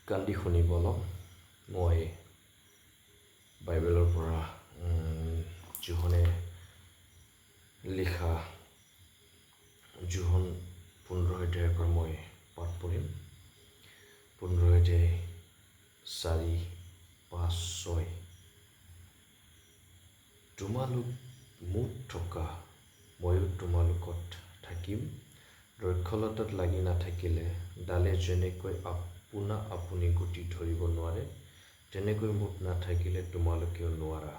কান্দি শুনিব অলপ মই বাইবেলৰ পৰা যোহনে লিখা যোহন 15 অধ্যায়ৰ পৰা মই পাঠ পঢ়িম 15 অধ্যায় 4, 5, 6 তোমালোক মোত থকা ময়ো তোমালোকত থাকিম দ্ৰক্ষলতাত লাগি নাথাকিলে ডালে যেনেকৈ আপোনা আপুনি গুটি ধৰিব নোৱাৰে তেনেকৈ মোত নাথাকিলে তোমালোকেও নোৱাৰা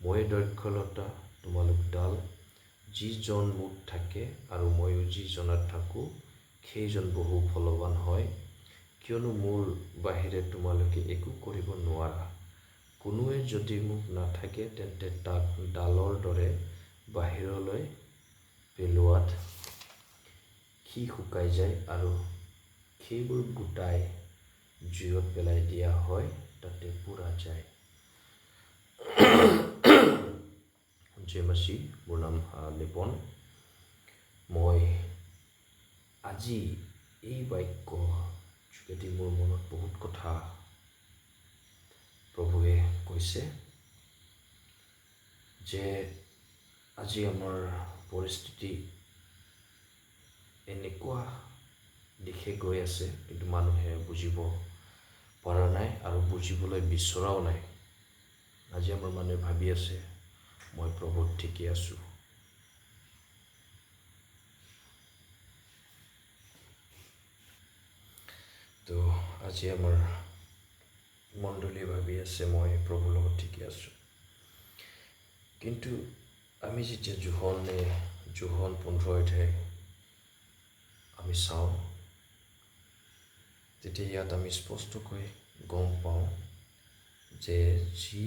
মই দ্ৰক্ষলতা তোমালোক ডাল যিজন মোত থাকে আৰু ময়ো যিজনত থাকোঁ সেইজন বহু ফলৱান হয় কিয়নো মোৰ বাহিৰে তোমালোকে একো কৰিব নোৱাৰা কোনোৱে যদি মোক নাথাকে তেন্তে তাক ডালৰ দৰে বাহিৰলৈ পেলোৱাত সি শুকাই যায় আৰু সেইবোৰ গোটাই জুইত পেলাই দিয়া হয় তাতে পুৰা যায় জেমাচি মোৰ নাম লিপন মই আজি এই বাক্য যোগেদি মোৰ মনত বহুত কথা প্ৰভুৱে কৈছে যে আজি আমাৰ পৰিস্থিতি এনেকুৱা দিশে গৈ আছে কিন্তু মানুহে বুজিব পৰা নাই আৰু বুজিবলৈ বিচৰাও নাই আজি আমাৰ মানুহে ভাবি আছে মই প্ৰভুত ঠিকে আছোঁ তো আজি আমাৰ মণ্ডলী ভাবি আছে মই প্ৰভুৰ লগত ঠিকে আছোঁ কিন্তু আমি যেতিয়া যোহন 15 অধ্যায় আমি চাওঁ তেতিয়া ইয়াত আমি স্পষ্টকৈ গম পাওঁ যে যি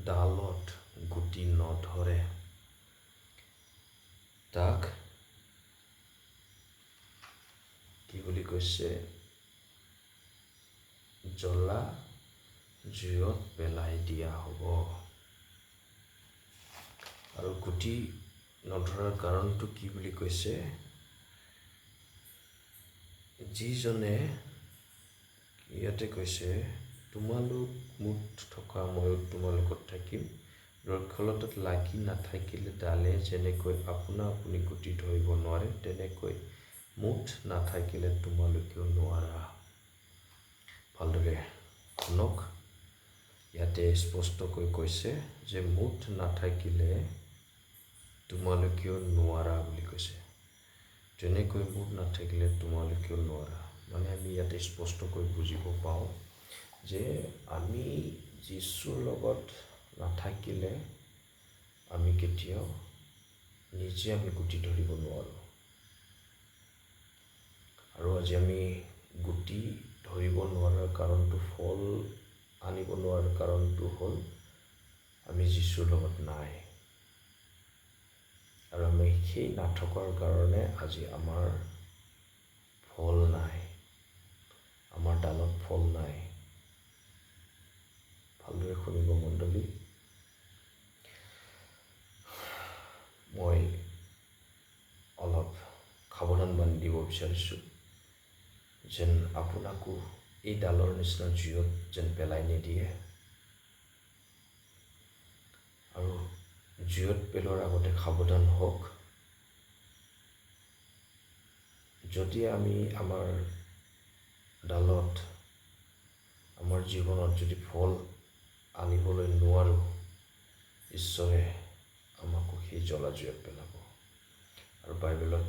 ডালত গুটি নধৰে তাক কি বুলি কৈছে জ্বলা জুইত পেলাই দিয়া হ'ব আৰু গুটি নধৰাৰ কাৰণটো কি বুলি কৈছে যিজনে ইয়াতে কৈছে তোমালোক মোত থকা ময়ো তোমালোকত থাকিম দ্ৰক্ষলতাত লাগি নাথাকিলে ডালে যেনেকৈ আপোনা আপুনি গুটি ধৰিব নোৱাৰে তেনেকৈ মোত নাথাকিলে তোমালোকেও নোৱাৰা ভালদৰে শুনক ইয়াতে স্পষ্টকৈ কৈছে যে মোত নাথাকিলে তোমালোকেও নোৱাৰা বুলি কৈছে তেনেকৈ মোত নাথাকিলে তোমালোকেও নোৱাৰা মানে আমি ইয়াতে স্পষ্টকৈ বুজিব পাওঁ যে আমি যীশুৰ লগত নাথাকিলে আমি কেতিয়াও নিজে আমি গুটি ধৰিব নোৱাৰোঁ আৰু আজি আমি গুটি ধৰিব নোৱাৰাৰ কাৰণটো ফল আনিব নোৱাৰাৰ কাৰণটো হ'ল আমি যীশুৰ লগত নাই আৰু আমি সেই নাথকাৰ কাৰণে আজি আমাৰ ফল নাই আমাৰ ডালত ফল নাই ভালদৰে শুনিব মণ্ডলী মই অলপ সাৱধান বান্ধি দিব বিচাৰিছোঁ যেন আপোনাকো এই ডালৰ নিচিনা জুইত যেন পেলাই নিদিয়ে আৰু জুইত পেলোৱাৰ আগতে সাৱধান হওক যদি আমি আমাৰ ডালত আমাৰ জীৱনত যদি ফল আনিবলৈ নোৱাৰোঁ ঈশ্বৰে আমাকো সেই জ্বলা জুইত পেলাব আৰু বাইবেলত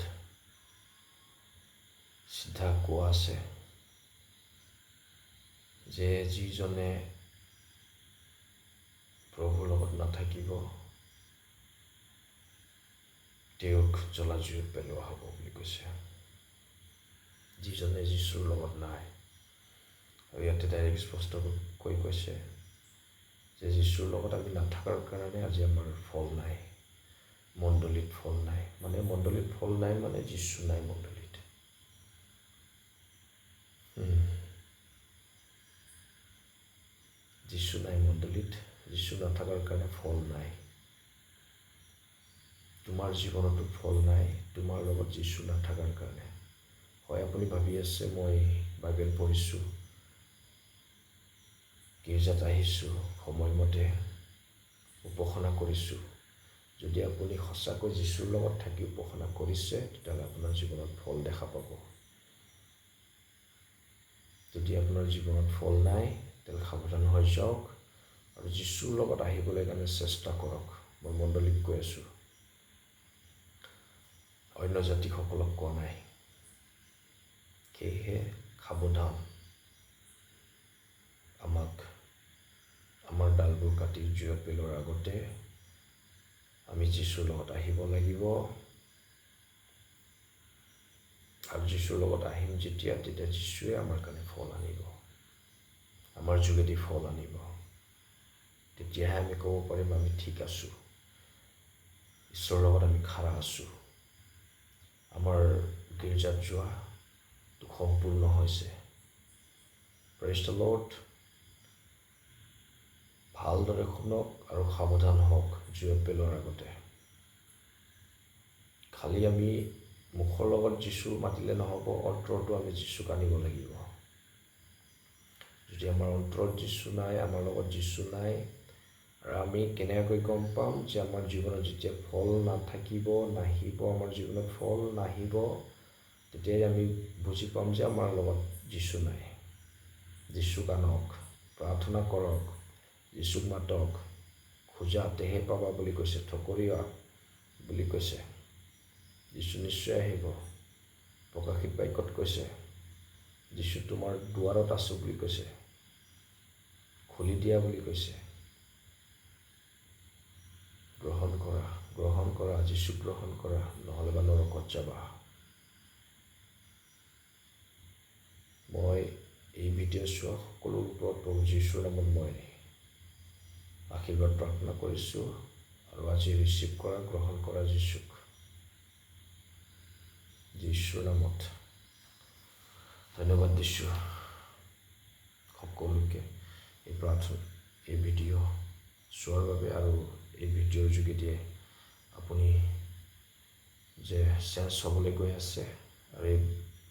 চিধা কোৱা আছে যে যিজনে প্ৰভুৰ লগত নাথাকিব তেওঁক জ্বলা জুইত পেলোৱা হ'ব বুলি কৈছে যিজনে যীশুৰ লগত নাই আৰু ইয়াতে ডাইৰেক্ট স্পষ্টকৈ কৈছে যে যীশুৰ লগত আমি নাথাকাৰ কাৰণে আজি আমাৰ ফল নাই মণ্ডলীত ফল নাই মানে মণ্ডলীত ফল নাই মানে যীশু নাই মণ্ডলীত যীশু নাই মণ্ডলীত যীশু নাথাকাৰ কাৰণে ফল নাই তোমাৰ জীৱনতো ফল নাই তোমাৰ লগত যীশু নাথাকাৰ কাৰণে হয় আপুনি ভাবি আছে মই বাইবেল পঢ়িছোঁ গীৰ্জাত আহিছোঁ, সময়মতে উপাসনা কৰিছোঁ। যদি আপুনি সঁচাকৈ যীশুৰ লগত থাকি উপাসনা কৰিছে, তেতিয়াহ'লে আপোনাৰ জীৱনত ফল দেখা পাব। যদি আপোনাৰ জীৱনত ফল নাই, তেতিয়াহ'লে সাৱধান হৈ যাওক আৰু যীশুৰ লগত আহিবলৈ কাৰণে চেষ্টা কৰক। মই মণ্ডলীক কৈ আছোঁ, অন্য জাতিসকলক কোৱা নাই। সেয়েহে সাৱধান। আমাৰ ডালবোৰ কাটি জুইত পেলোৱাৰ আগতে আমি যীশুৰ লগত আহিব লাগিব। আৰু যীশুৰ লগত আহিম তেতিয়া যীশুৱে আমাৰ কাৰণে ফল আনিব, আমাৰ যোগেদি ফল আনিব। তেতিয়াহে আমি ক'ব পাৰিম আমি ঠিক আছোঁ, ঈশ্বৰৰ লগত আমি খাৰা আছোঁ, আমাৰ গীৰ্জাত যোৱাটো সম্পূৰ্ণ হৈছে। Praise the lord. ভালদৰে শুনক আৰু সাৱধান হওক জুইত পেলোৱাৰ আগতে। খালি আমি মুখৰ লগত যীশু মাতিলে নহ'ব, অন্তৰতো আমি যীশুক আনিব লাগিব। যদি আমাৰ অন্তৰত যীশু নাই, আমাৰ লগত যীশু নাই, আৰু আমি কেনেকৈ গম পাম যে আমাৰ জীৱনত যেতিয়া ফল নাথাকিব, নাহিব, আমাৰ জীৱনত ফল নাহিব, তেতিয়াই আমি বুজি পাম যে আমাৰ লগত যীশু নাই। যীশুক আনক, প্ৰাৰ্থনা কৰক, যীশুক মাতক, খোজা তেহে পাবা বুলি কৈছে, ঠকৰিয়া বুলি কৈছে। যীশু নিশ্চয় আহিব। প্ৰকাশিত বাক্যত কৈছে, যীশু তোমাৰ দুৱাৰত আছোঁ বুলি কৈছে, খুলি দিয়া বুলি কৈছে। গ্ৰহণ কৰা, যীশুক গ্ৰহণ কৰা, নহ'লে বা নৰকত যাবা। মই এই ভিডিঅ' চোৱা সকলোৰ ওপৰত প্ৰভু যীশুৰ নামত মই আশীৰ্বাদ প্ৰাৰ্থনা কৰিছোঁ, আৰু আজি ৰিচিভ কৰা, গ্ৰহণ কৰা যীশুক, যীশুৰ নামত ধন্যবাদ দিছোঁ। সকলোকে এই ভিডিঅ' চোৱাৰ বাবে, আৰু এই ভিডিঅ'ৰ যোগেদি আপুনি যে চেঞ্জ হ'বলৈ গৈ আছে, আৰু এই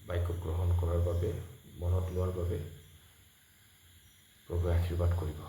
বাক্য গ্ৰহণ কৰাৰ বাবে, মনত লোৱাৰ বাবে প্ৰভুৱে আশীৰ্বাদ কৰিব।